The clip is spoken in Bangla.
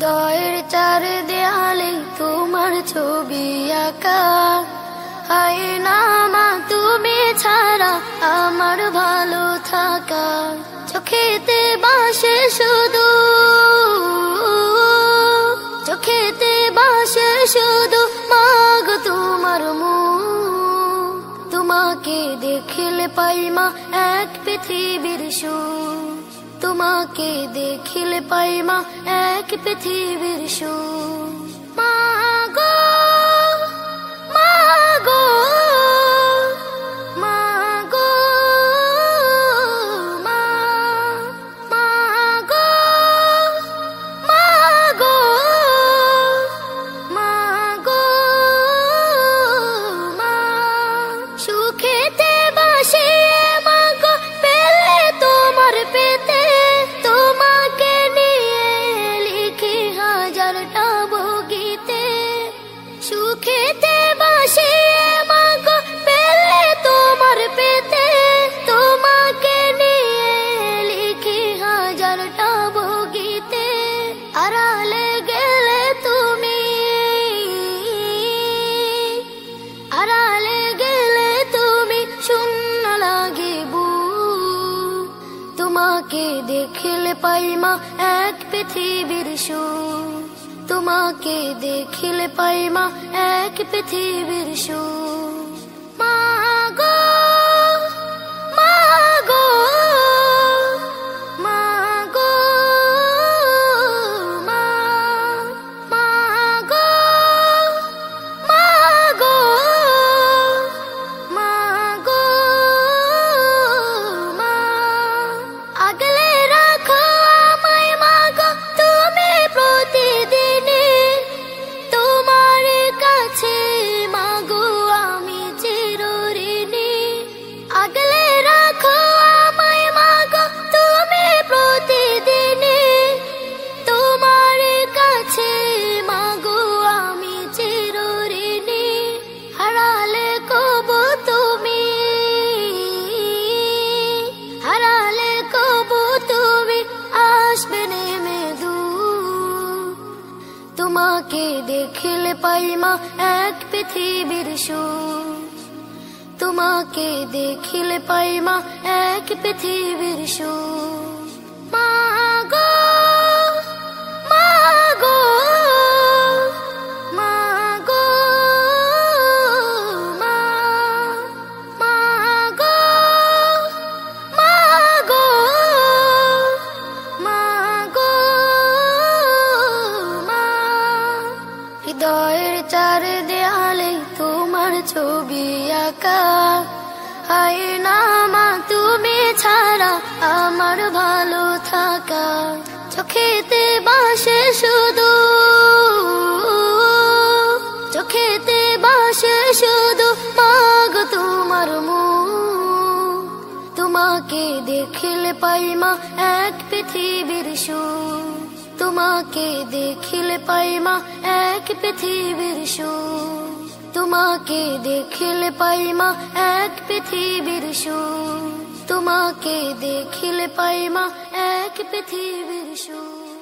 হৃদয়ের চার দেয়ালে তোমার ছবি আঁকা, হায় না মা তুমি ছাড়া আমার ভালো থাকা। চোখেতে বাসে শুধু, চোখেতে বাসে শুধু মাগো তোমার মুখ। তোমাকে দেখিলে পাই মা এক পৃথিবীর সুখ, তোমাকে দেখিলে পাই মা এক পৃথিবীর সুখ। মাগো মাগো মাগো মা, মাগো মাগো মাগো মা। সুখেতে বাসে মাগো পেলে তোমার পেতে, তোমাকে নিয়ে লিখি হাজারটা বগিতে। সুখেতে বাসে মাগো পেলে তোমার পেতে, তোমাকে নিয়ে লিখি হাজারটা বগিতে। আড়ালে গেলে তুমি, আড়ালে গেলে তুমি শূন্য লাগে বুক। তোমাকে দেখিলে পাই মা এক পৃথিবীর সুখ, তোমাকে দেখিলে পাই মা এক পৃথিবীর সুখ। মাগো মাগো মাগো মা, মাগো মাগো মাগো মা। আগলে রাখো আমায় মাগো তুমি প্রতিদিনে, তোমার কাছে মাগো আমি চিরঋণী। আগলে রাখো আমায় মাগো তুমি প্রতিদিনে, তোমার কাছে মাগো আমি চিরঋণী। হারালে কবু তুমি, হারালে কবু তুমি আসবে নেমে দূর। তোমাকে দেখিলে পাই মা এক পৃথিবীর সুখ, তোমাকে দেখিলে পাই মা এক পৃথিবীর সুখ। মাগো মাগো মাগো মা, মাগো মাগো মাগো মা। হৃদয়ের চার দেয়ালে তোমার ছবি আঁকা, হায় না মা তুমি ছাড়া আমার ভালো থাকা। চোখেতে বাসে শুধু, চোখেতে বাসে শুধু মাগো তোমার মুখ। তোমাকে দেখিলে পাই মা এক পৃথিবীর সুখ, তোমাকে দেখিলে পাই মা এক পৃথিবীর সুখ। তোমাকে দেখিলে পাই মা এক পৃথিবীর সুখ, তোমাকে দেখিলে পাই মা এক পৃথিবীর সুখ।